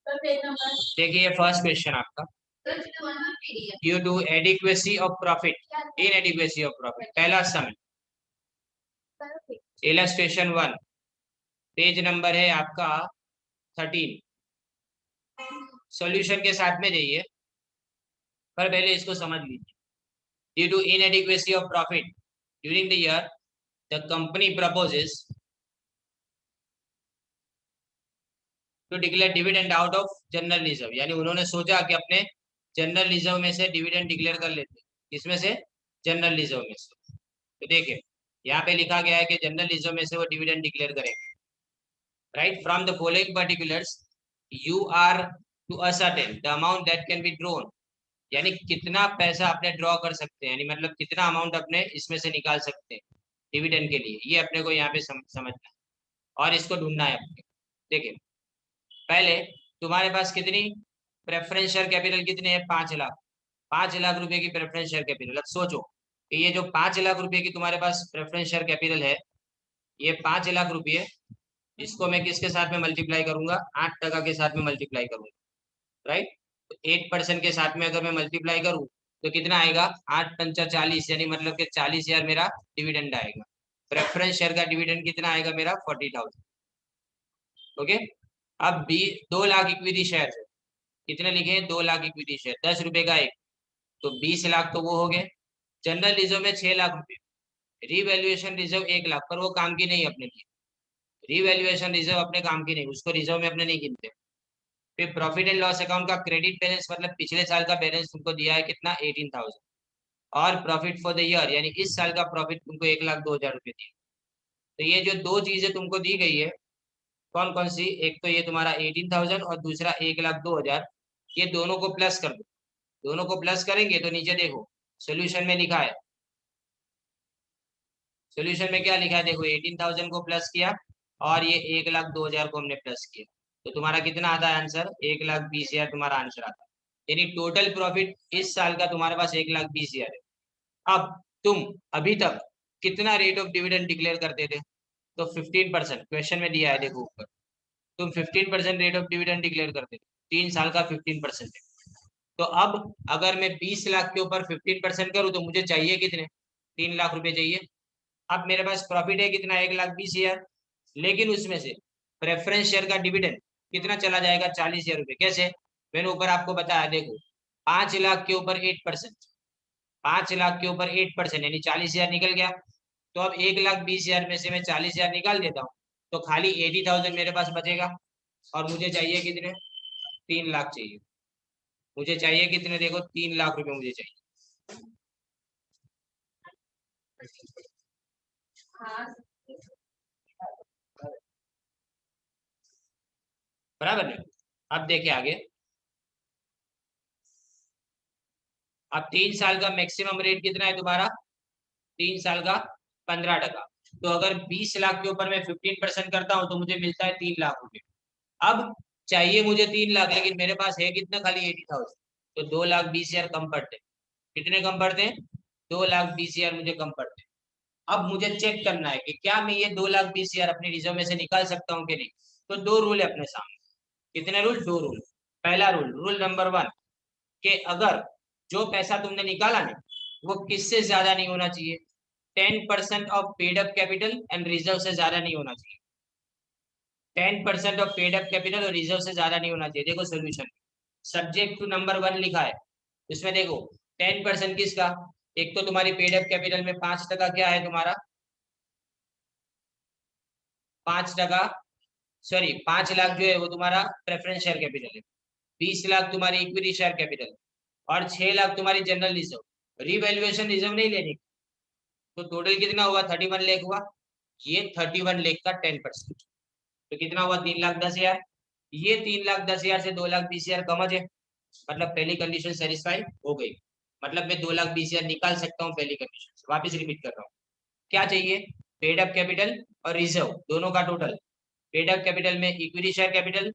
देखिए first question आपका, due to adequacy of profit, inadequacy of profit, पहला sum, illustration 1, page number है आपका 13। सॉल्यूशन के साथ में जाइए, पर पहले इसको समझ लीजिए। Due to inadequacy of profit during the year, the company proposes to declare dividend out of general reserve, यानी उन्होंने सोचा कि अपने जनरल रिजर्व में से डिविडेंड डिक्लेयर कर लेते हैं। किसमें से? जनरल रिजर्व में से। तो देखिए यहाँ पे लिखा गया है कि जनरल रिजर्व में से वो डिविडेंड डिक्लेयर करेंगे। Right, from the following particulars you are to ascertain the amount that can be drawn, यानी कितना पैसा अपने ड्रॉ कर सकते हैं, यानी मतलब कितना अमाउंट अपने इसमें से निकाल सकते हैं डिविडेंड के लिए, ये अपने को यहाँ पे समझना है और इसको ढूंढना है अपने। देखिए पहले तुम्हारे पास कितनी प्रेफरेंस शेयर कैपिटल कितने है? 5 लाख। 5 लाख रुपए की प्रेफरेंस शेयर कैपिटल। अब सोचो कि ये जो 5 लाख रुपए की तुम्हारे पास प्रेफरेंस शेयर कैपिटल है, ये 5 लाख रुपये, इसको मैं किसके साथ में मल्टीप्लाई करूंगा? 8% के साथ में मल्टीप्लाई करूंगा। राइट, तो 8% के साथ में अगर मैं मल्टीप्लाई करूं तो कितना आएगा? 8×5 = 40, यानी मतलब कि 40,000 मेरा डिविडेंड आएगा। प्रेफरेंस शेयर का डिविडेंड कितना आएगा मेरा? 40,000। ओके, अब 2 लाख इक्विटी शेयर है, कितने लिखे? 2 लाख इक्विटी शेयर, 10 रुपए का एक, तो 20 लाख तो वो हो गए। जनरल रिजर्व में 6 लाख रुपए, रिवैल्यूएशन रिजर्व 1 लाख, पर वो काम की नहीं अपने लिए। रिवैल्यूएशन रिजर्व अपने काम की नहीं, उसको रिजर्व में अपने नहीं गिनते। फिर प्रॉफिट एंड लॉस अकाउंट का क्रेडिट बैलेंस, मतलब पिछले साल का बैलेंस तुमको दिया है कितना? 18,000। और प्रॉफिट फॉर द ईयर, यानी इस साल का प्रॉफिट तुमको 1,02,000 रुपये दिया। तो ये जो दो चीजें तुमको दी गई है, कौन कौन सी? एक तो ये तुम्हारा 18,000 और दूसरा 1,02,000, ये दोनों को प्लस कर दो। दोनों को प्लस करेंगे तो नीचे देखो सोल्यूशन में लिखा है, सोल्यूशन में क्या लिखा है? देखो 18,000 को प्लस किया और ये 1,02,000 को हमने प्लस किया, तो तुम्हारा कितना आता है आंसर? 1,20,000 तुम्हारा आंसर आता है। यानी टोटल प्रॉफिट इस साल का तुम्हारे पास 1,20,000 है। अब तुम अभी तक कितना रेट ऑफ डिविडेंड डिक्लेयर करते थे? तो 15%, क्वेश्चन में दिया है देखो ऊपर, तुम 15% रेट ऑफ डिविडेंड डिक्लेयर करते थे। 3 साल का 15% है। तो अब अगर मैं 20 लाख के ऊपर 15% करूं तो मुझे चाहिए कितने? 3 लाख रुपए चाहिए। अब मेरे पास प्रॉफिट है कितना? 1,20,000, लेकिन उसमें से प्रेफरेंस शेयर का डिविडेंड कितना चला जाएगा? 40,000 रुपये। कैसे? मैंने ऊपर आपको बताया, देखो 5 लाख के ऊपर 8%, 5 लाख के ऊपर 8% यानी 40,000 निकल गया। तो अब 1,20,000 में से मैं 40,000 निकाल देता हूँ, तो खाली 80,000 मेरे पास बचेगा। और मुझे चाहिए कितने? 3 लाख चाहिए। मुझे चाहिए कितने? देखो 3 लाख रुपए मुझे चाहिए। बराबर है। अब देखिए आगे, अब 3 साल का मैक्सिमम रेट कितना है तुम्हारा? 3 साल का 15%। तो अगर 20 लाख के ऊपर मैं 15% करता हूं तो मुझे मिलता है 3 लाख रुपए। अब चाहिए मुझे 3 लाख, लेकिन मेरे पास है कितना? खाली 80,000। तो 2,20,000 कम पड़ते हैं। कितने कम पड़ते हैं? 2,20,000 मुझे कम पड़ते हैं। अब मुझे चेक करना है कि क्या मैं ये 2,20,000 अपनी रिजर्व में से निकाल सकता हूँ कि नहीं। तो दो रूल है अपने सामने। कितने रूल? दो रूल। पहला रूल, रूल नंबर 1, कि अगर जो पैसा तुमने निकाला ना, वो किससे ज्यादा नहीं होना चाहिए? 10% of paid up capital and reserve से ज्यादा नहीं होना चाहिए। 10% ऑफ पेड अप कैपिटल और रिजर्व से ज्यादा नहीं होना चाहिए। देखो सोल्यूशन, सब्जेक्ट टू नंबर 1 लिखा है, उसमें देखो 10% किसका? एक तो तुम्हारी पेड अप कैपिटल में 5% क्या है तुम्हारा? 5%, सॉरी 5 लाख जो है वो तुम्हारा प्रेफरेंस शेयर कैपिटल है। 20 लाख तुम्हारी इक्विटी शेयर कैपिटल, और 6 लाख तुम्हारी जनरल रिजर्व। रिवैल्यूएशन रिजर्व नहीं लेनी। तो टोटल कितना हुआ? 31 लाख हुआ। ये 31 लाख का 10%, तो कितना हुआ? 3,10,000। ये 3,10,000 से 2,20,000 कम है, मतलब पहली कंडीशन सेटिस्फाई हो गई। मतलब मैं 2,20,000 निकाल सकता हूँ पहली कंडीशन से। वापिस रिपीट कर रहा हूँ, क्या चाहिए? पेड अप कैपिटल और रिजर्व दोनों का टोटल। पेड अप कैपिटल में equity share capital,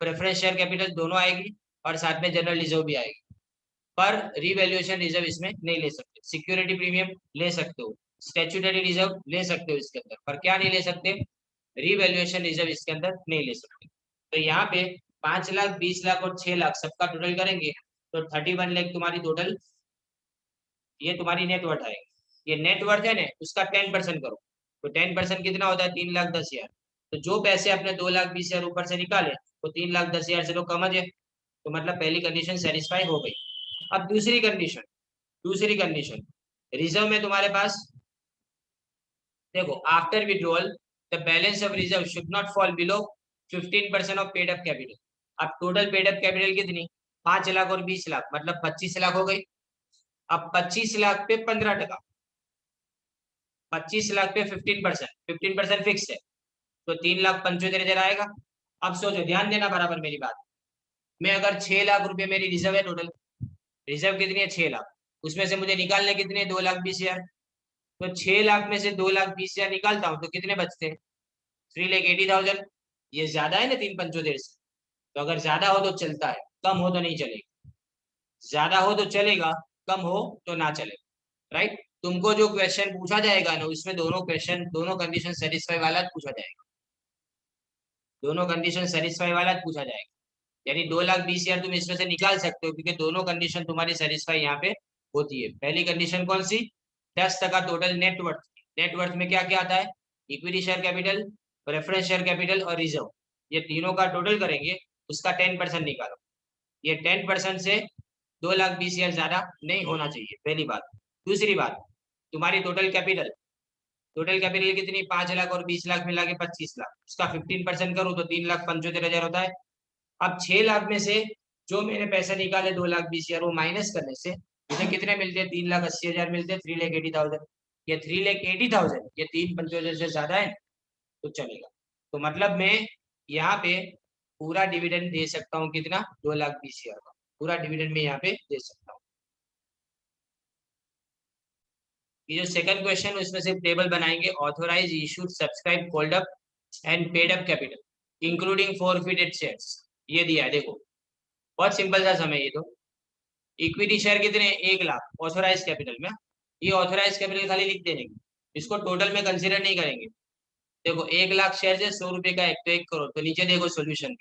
preference share capital दोनों आएगी, और साथ में जनरल रिजर्व भी आएगी। पर रिवैल्यूएशन रिजर्व इसमें नहीं ले सकते। सिक्योरिटी प्रीमियम ले सकते हो, स्टैट्यूटरी रिजर्व ले सकते हो इसके अंदर, पर क्या नहीं ले सकते? रिवैल्यूएशन रिजर्व इसके अंदर नहीं ले सकते। तो यहाँ पे 5 लाख, 20 लाख और 6 लाख सबका टोटल करेंगे तो 31 लाख तुम्हारी टोटल, ये तुम्हारी नेटवर्थ आएगी। ये नेटवर्थ है ना, उसका 10% करो तो 10% कितना होता है? 3,10,000। तो जो पैसे अपने 2,20,000 ऊपर से निकाले वो 3,10,000 से तो कम है। तो मतलब पहली कंडीशन सेटिस्फाई हो गई। अब दूसरी कंडीशन रिजर्व में तुम्हारे पास देखो, after withdrawal the balance of reserve should not fall below 15% of paid up capital. अब टोटल पेड अप कैपिटल कितनी? 5 लाख और 20 लाख मतलब 25 लाख हो गई। अब 25 लाख पे 15%, 25 लाख पे 15%, 15% फिक्स है तो 3,75,000 आएगा। अब सोचो, ध्यान देना बराबर मेरी बात। मैं अगर 6 लाख रुपए मेरी रिजर्व है, टोटल रिजर्व कितनी है? 6 लाख। उसमें से मुझे निकालने कितने? 2,20,000। तो 6 लाख में से 2,20,000 निकालता हूँ तो कितने बचते हैं? 3,80,000। ये ज्यादा है ना 3,75,000 से? तो अगर ज्यादा हो तो चलता है, कम हो तो नहीं चलेगा। ज्यादा हो तो चलेगा, कम हो तो ना चलेगा। राइट? तुमको जो क्वेश्चन पूछा जाएगा ना, उसमें दोनों कंडीशन सेटिस्फाई वाला पूछा जाएगा। दोनों कंडीशन सेटिस्फाई वाला पूछा जाएगा। यानी 2,20,000 तुम इसमें से निकाल सकते हो क्योंकि दोनों कंडीशन तुम्हारी सेटिस्फाई यहाँ पे होती है। पहली कंडीशन कौन सी? 10% टोटल नेटवर्थ। नेटवर्थ में क्या क्या आता है? Equity share capital, preference share capital और रिजर्व। ये तीनों का टोटल करेंगे, उसका 10% निकालो। ये 10% से 2,20,000 ज्यादा नहीं होना चाहिए, पहली बात। दूसरी बात, तुम्हारी टोटल कैपिटल कितनी? 5 लाख और 20 लाख मिला के 25 लाख। उसका 15% करूँ तो 3,75,000 होता है। अब 6 लाख में से जो मैंने पैसे निकाले 2,20,000 वो माइनस करने से मुझे कितने मिलते हैं? 3,80,000 मिलते हैं, 3,80,000। ये 3,80,000 ये 3,75,000 से ज्यादा है तो चलेगा। तो मतलब मैं यहाँ पे पूरा डिविडेंड दे सकता हूँ कितना? 2,20,000 का पूरा डिविडेंड में यहाँ पे दे सकता हूँ। ये जो सेकंड क्वेश्चन उसमें से टेबल बनाएंगे, authorize, issued, subscribe, called up and paid up capital including forfeited shares. ये दिया है देखो, बहुत सिंपल सा समय ये तो। इक्विटी शेयर कितने? 1 लाख ऑथोराइज कैपिटल में। ये ऑथोराइज कैपिटल खाली लिख देने की, इसको टोटल में कंसिडर नहीं करेंगे। देखो 1 लाख शेयर है, 100 रुपए का एक, तो 1 करोड़। तो नीचे देखो सोल्यूशन,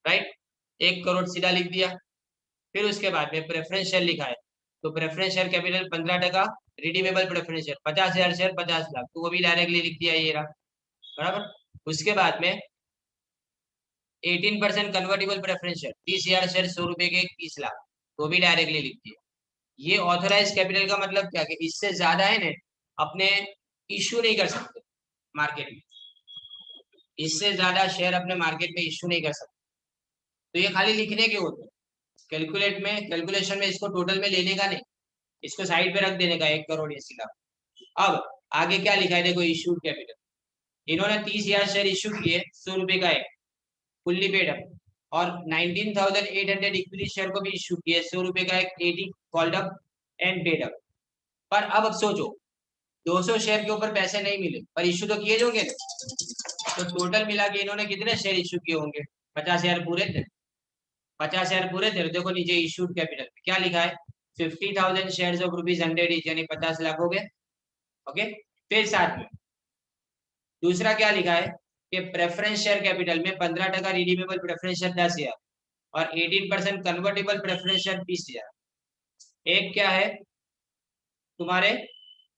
राइट? 1 करोड़ सीधा लिख दिया। फिर उसके बाद में प्रेफरेंस शेयर लिखा है तो preference share capital 15%, redeemable preference share 50,000 share 50 lakh, तो वो भी डायरेक्टली लिख दिया ये रहा। बराबर। उसके बाद में 18% कन्वर्टेबल प्रेफरेंस शेयर 30,000 शेयर 100 रुपए के 30 लाख, तो भी डायरेक्टली लिख दिया। ये ऑथोराइज कैपिटल का मतलब क्या? कि इससे ज्यादा है ना अपने इश्यू नहीं कर सकते मार्केट में। इससे ज्यादा शेयर अपने मार्केट में इश्यू नहीं कर सकते। तो ये खाली लिखने के होते हैं। कैलकुलेशन में इसको टोटल में लेने का नहीं, इसको साइड पे रख देने का 1,80,00,000। अब आगे क्या लिखा है देखो, इश्यूड कैपिटल। इन्होंने 30,000 शेयर इश्यू किए, 100 रुपए का एक, फुल्ली पेड अप। और 19,800 इक्विटी शेयर को भी इश्यू किए, 100 रुपए का एक, 80 called up and paid up. पर अब सोचो, 200 शेयर के ऊपर पैसे नहीं मिले पर इश्यू तो किए होंगे। तो टोटल मिला के इन्होंने कितने शेयर इश्यू किए होंगे? 50,000 पूरे थे। 50,000 पूरे थे। देखो नीचे इश्यूड कैपिटल क्या लिखा है? 50,000 शेयर ऑफ ₹100 ईच, यानी 50 लाख हो गए। ओके। फिर साथ में दूसरा क्या लिखा है कि प्रेफरेंस शेयर कैपिटल में 15% रिडीमेबल प्रेफरेंस शेयर 10,000 और 18% कन्वर्टेबल प्रेफरेंस शेयर 20,000। एक क्या है तुम्हारे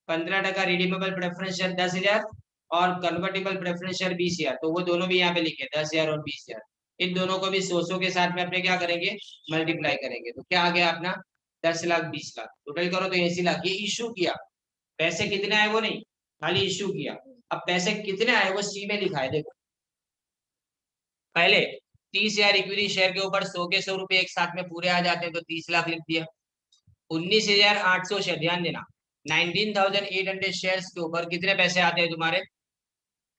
15% रिडीमेबल प्रेफरेंस शेयर 10,000 और कन्वर्टेबल प्रेफरेंस शेयर 20,000, तो वो दोनों भी यहाँ पे लिखे 10,000 और 20,000। इन दोनों को भी 100 के साथ में अपने क्या करेंगे? मल्टीप्लाई करेंगे। तो क्या आ गया अपना? 10 लाख 20 लाख। टोटल करो तो 80 लाख। ये इश्यू किया, पैसे कितने आए वो नहीं, खाली इश्यू किया। अब पैसे कितने आए वो सी में लिखा है देखो। पहले 30,000 इक्विटी शेयर के ऊपर 100 के 100 रुपए एक साथ में पूरे आ जाते हैं तो 30 लाख लिख दिया। 19,800 शेयर, ध्यान देना, 19,800 शेयर के ऊपर कितने पैसे आते हैं तुम्हारे?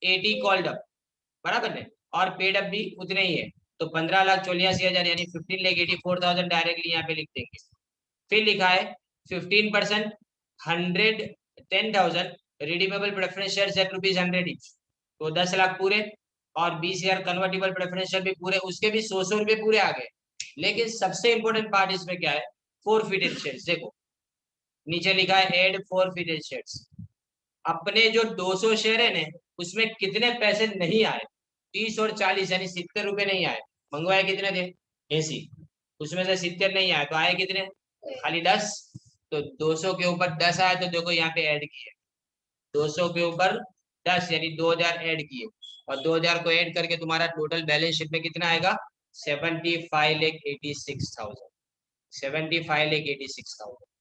80 कॉल्ड अप, बराबर है, और पेड अप भी उतने ही है। तो 15,84,000 यानी 15,84,000 डायरेक्टली यहाँ पे लिख देंगे। फिर लिखा है 15% 110,000 redeemable preference share eight ₹100 each, तो 10 लाख पूरे। और 20,000 कन्वर्टेबल प्रेफरेंस शेयर भी पूरे, उसके भी 100 रुपए पूरे आ गए। लेकिन सबसे इंपॉर्टेंट पार्ट इसमें क्या है? Forfeited shares. देखो नीचे लिखा है एड फॉरफिटेड शेयर्स। अपने जो 200 शेयर है ना, उसमें कितने पैसे नहीं आए? 30 और 40 यानी 70 रुपए नहीं आए। मंगवाए कितने थे? 80। उसमें से 70 नहीं आए तो आए कितने? खाली 10। तो 200 के ऊपर 10 आए तो देखो यहाँ पे ऐड किए, 200 के ऊपर 10 यानी 2000 ऐड किए, और 2000 को ऐड करके तुम्हारा टोटल बैलेंस शीट में कितना आएगा? 75,86,000। 75,86,000।